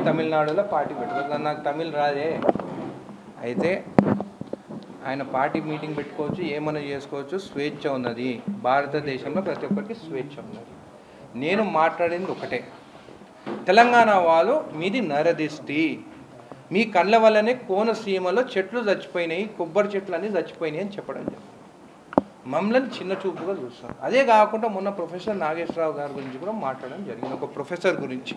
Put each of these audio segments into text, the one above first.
తమిళనాడులో పార్టీ పెట్టుకోవచ్చు. నాకు తమిళ్ రాదే. అయితే ఆయన పార్టీ మీటింగ్ పెట్టుకోవచ్చు, ఏమైనా చేసుకోవచ్చు, స్వేచ్ఛ ఉన్నది. భారతదేశంలో ప్రతి ఒక్కరికి స్వేచ్ఛ ఉన్నది. నేను మాట్లాడింది ఒకటే, తెలంగాణ వాళ్ళు మీది నరదిష్టి, మీ కళ్ళ వల్లనే కోనసీమలో చెట్లు చచ్చిపోయినాయి, కొబ్బరి చెట్లు అన్నీ చచ్చిపోయినాయి అని చెప్పడం జరిగింది. మమ్మల్ని చిన్న చూపుగా చూస్తాం. అదే కాకుండా మొన్న ప్రొఫెసర్ నాగేశ్వరరావు గారి గురించి కూడా మాట్లాడడం జరిగింది. ఒక ప్రొఫెసర్ గురించి,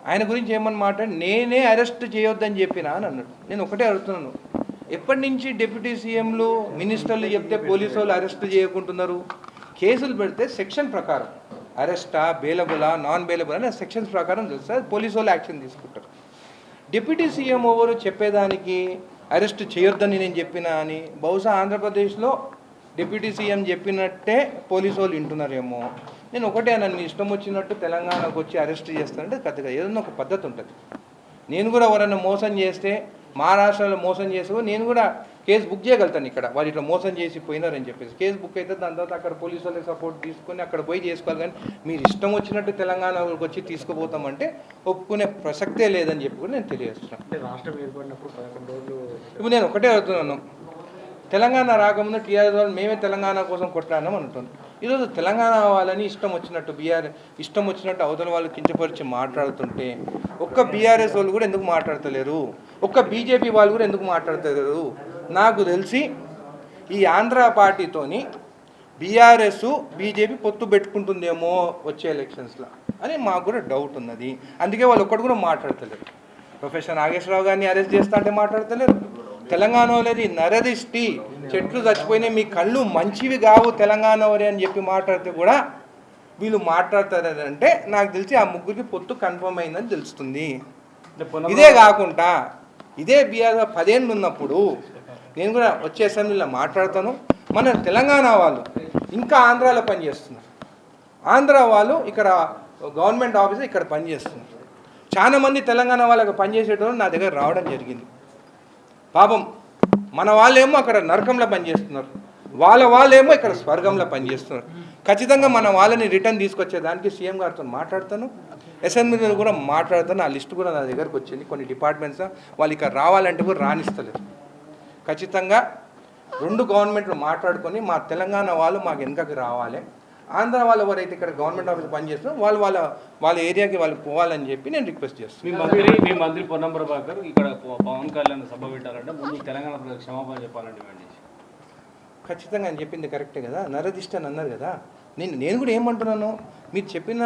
ఆయన గురించి ఏమని మాట్లాడి, నేనే అరెస్ట్ చేయొద్దని చెప్పినా అని అన్నాడు. నేను ఒకటే అడుగుతున్నాను, ఎప్పటి నుంచి డిప్యూటీ సీఎంలు మినిస్టర్లు చెప్తే పోలీసు వాళ్ళు అరెస్ట్ చేయకుంటున్నారు? కేసులు పెడితే సెక్షన్ ప్రకారం అరెస్టా, బెయిలబులా, నాన్ బెయిలబుల్ అనే సెక్షన్స్ ప్రకారం చూస్తే పోలీసు వాళ్ళు యాక్షన్ తీసుకుంటారు. డిప్యూటీ సీఎం ఎవరు చెప్పేదానికి అరెస్ట్ చేయొద్దని నేను చెప్పినా అని? బహుశా ఆంధ్రప్రదేశ్లో డిప్యూటీ సీఎం చెప్పినట్టే పోలీసు వాళ్ళు వింటున్నారేమో. నేను ఒకటే నన్ను ఇష్టం వచ్చినట్టు తెలంగాణకు వచ్చి అరెస్ట్ చేస్తానంటే కథగా ఏదన్నా ఒక పద్ధతి ఉంటుంది. నేను కూడా ఎవరన్నా మోసం చేస్తే, మహారాష్ట్రలో మోసం చేసి నేను కూడా కేసు బుక్ చేయగలుగుతాను. ఇక్కడ వాళ్ళు ఇట్లా మోసం చేసి పోయినారని చెప్పేసి కేసు బుక్ అయితే దాని తర్వాత అక్కడ పోలీసు వాళ్ళకి సపోర్ట్ తీసుకొని అక్కడ పోయి చేసుకోవాలి. కానీ మీరు ఇష్టం వచ్చినట్టు తెలంగాణకు వచ్చి తీసుకుపోతామంటే ఒప్పుకునే ప్రసక్తే లేదని చెప్పి కూడా నేను తెలియజేస్తున్నాను. రాష్ట్రం ఏర్పడినప్పుడు 11 రోజులు ఇప్పుడు నేను ఒకటే అడుగుతున్నాను, తెలంగాణ రాకముందు టీఆర్ఎస్ వాళ్ళు మేమే తెలంగాణ కోసం కొట్లాడినాం అంటున్నాను. ఈరోజు తెలంగాణ వాళ్ళని ఇష్టం వచ్చినట్టు ఇష్టం వచ్చినట్టు అవతల వాళ్ళు కించపరిచి మాట్లాడుతుంటే ఒక్క బీఆర్ఎస్ వాళ్ళు కూడా ఎందుకు మాట్లాడతలేరు? ఒక్క బీజేపీ వాళ్ళు కూడా ఎందుకు మాట్లాడతలేరు? నాకు తెలిసి ఈ ఆంధ్ర పార్టీతోని బీఆర్ఎస్ బీజేపీ పొత్తు పెట్టుకుంటుందేమో వచ్చే ఎలక్షన్స్లో అని మాకు కూడా డౌట్ ఉన్నది. అందుకే వాళ్ళు ఒక్కటి కూడా మాట్లాడతలేరు. ప్రొఫెసర్ నాగేశ్వరరావు గారిని అరెస్ట్ చేస్తా అంటే మాట్లాడతలేరు. తెలంగాణలోది నరదిష్టి, చెట్లు చచ్చిపోయినాయి, మీ కళ్ళు మంచివి కావు తెలంగాణ వరే అని చెప్పి మాట్లాడితే కూడా వీళ్ళు మాట్లాడతారంటే నాకు తెలిసి ఆ ముగ్గురికి పొత్తు కన్ఫర్మ్ అయిందని తెలుస్తుంది. ఇదే కాకుండా ఇదే బీఆర్ 10 ఏళ్ళు ఉన్నప్పుడు నేను కూడా వచ్చే అసెంబ్లీలో మాట్లాడతాను. మన తెలంగాణ వాళ్ళు ఇంకా ఆంధ్రాలో పనిచేస్తున్నారు. ఆంధ్ర వాళ్ళు ఇక్కడ గవర్నమెంట్ ఆఫీసర్ ఇక్కడ పనిచేస్తున్నారు. చాలా మంది తెలంగాణ వాళ్ళకి పనిచేసేటప్పుడు నా దగ్గర రావడం జరిగింది. పాపం మన వాళ్ళేమో అక్కడ నరకంలో పనిచేస్తున్నారు, వాళ్ళేమో ఇక్కడ స్వర్గంలో పనిచేస్తున్నారు. ఖచ్చితంగా మన వాళ్ళని రిటర్న్ తీసుకొచ్చేదానికి సీఎం గారితో మాట్లాడతాను, అసెంబ్లీలో కూడా మాట్లాడతాను. ఆ లిస్టు కూడా నా దగ్గరకు వచ్చింది. కొన్ని డిపార్ట్మెంట్స్ వాళ్ళు ఇక్కడ రావాలంటే కూడా రానిస్తలేదు. ఖచ్చితంగా 2 గవర్నమెంట్లు మాట్లాడుకొని మా తెలంగాణ వాళ్ళు మాకు వెనకకి రావాలి, ఆంధ్ర వాళ్ళు ఎవరైతే ఇక్కడ గవర్నమెంట్ ఆఫీస్ పనిచేస్తున్నారో వాళ్ళ ఏరియాకి వాళ్ళు పోవాలని చెప్పి నేను రిక్వెస్ట్ చేస్తున్నాను. మీ మంత్రి పొన్నం ప్రభాకర్ ఇక్కడ పవన్ కళ్యాణ్ సభ పెట్టాలంటే ముందు తెలంగాణ ప్రజలకు క్షమాపణ చెప్పాలని డిమాండ్ చేసి. ఖచ్చితంగా ఆయన చెప్పింది కరెక్టే కదా, నరదిష్టి అని అన్నారు కదా. నేను కూడా ఏమంటున్నాను, మీరు చెప్పిన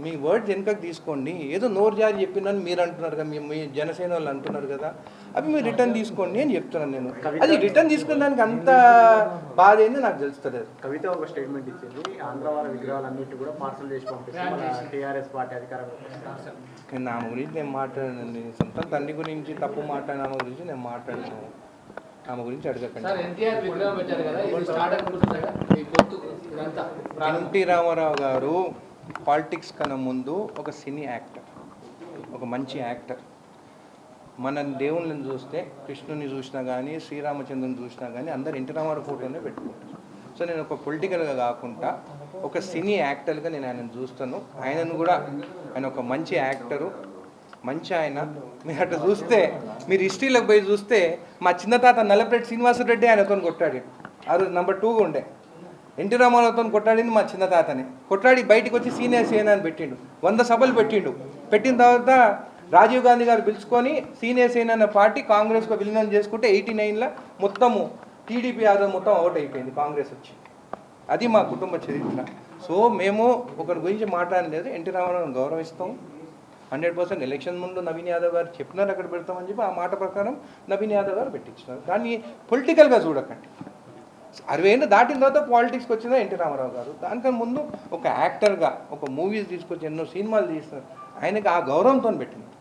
మీ వర్డ్స్ వెనుకకు తీసుకోండి. ఏదో నోరు జారి చెప్పినని మీరు అంటున్నారు కదా, మీ జనసేన వాళ్ళు అంటున్నారు కదా, అవి మీరు రిటర్న్ తీసుకోండి అని చెప్తున్నాను. నేను అది రిటర్న్ తీసుకున్న దానికి అంత బాధ ఏంది నాకు తెలుస్తలేదు. కవిత ఒక స్టేట్మెంట్ ఇచ్చింది, ఆంధ్ర వాళ్ళ విగ్రహాలన్నిటి కూడా పార్సల్ చేసి పంపిస్తాం టీఆర్ఎస్ పార్టీ అధికారంలో. నా గురించి నేను మాట్లాడానండి, సొంత తండ్రి గురించి తప్పు మాట్లాడిన ఆమె గురించి నేను మాట్లాడాను. ఆమె గురించి అడగకండి. ఎన్టీ రామారావు గారు పాలిటిక్స్ కన్నా ముందు ఒక సినీ యాక్టర్, ఒక మంచి యాక్టర్. మన దేవుళ్ళని చూస్తే కృష్ణుని చూసినా కానీ, శ్రీరామచంద్రుని చూసినా కానీ అందరు ఎన్టీ రామారావు ఫోటోనే పెట్టుకుంటారు. సో నేను ఒక పొలిటికల్గా కాకుండా ఒక సినీ యాక్టర్గా నేను ఆయనను చూస్తాను. ఆయనను కూడా ఆయన ఒక మంచి యాక్టరు, మంచి ఆయన. మీరు అట్లా చూస్తే, మీరు హిస్టరీలోకి పోయి చూస్తే మా చిన్న తాత నల్లపరెడ్డి శ్రీనివాసరెడ్డి ఆయనతో కొట్టాడు. ఆ రోజు నెంబర్ 2 ఉండే. ఎన్టీ రామారావుతో కొట్టాడింది మా చిన్న తాతని. కొట్లాడి బయటకు వచ్చి సీనియర్ సేన అని పెట్టిండు. 100 సభలు పెట్టిండు. పెట్టిన తర్వాత రాజీవ్ గాంధీ గారు పిలుచుకొని సీనియర్ సేన అనే పార్టీ కాంగ్రెస్కు విలీనం చేసుకుంటే 89లో మొత్తము టీడీపీ ఆధారం మొత్తం అవుట్ అయిపోయింది, కాంగ్రెస్ వచ్చి. అది మా కుటుంబ చరిత్ర. సో మేము ఒకరి గురించి మాట్లాడలేదు, ఎన్టీ రామారావుని గౌరవిస్తాం 100%. ఎలక్షన్ ముందు నవీన్ యాదవ్ గారు చెప్పినారు అక్కడ పెడతామని చెప్పి ఆ మాట ప్రకారం నవీన్ యాదవ్ గారు పెట్టించినారు. దాన్ని పొలిటికల్గా చూడకండి. 60 ఏళ్ళు దాటిన తర్వాత పాలిటిక్స్కి వచ్చిందా ఎన్టీ రామారావు గారు. దానికన్నా ముందు ఒక యాక్టర్గా ఒక మూవీస్ తీసుకొచ్చి ఎన్నో సినిమాలు తీస్తున్నారు. ఆయనకి ఆ గౌరవంతో పెట్టింది.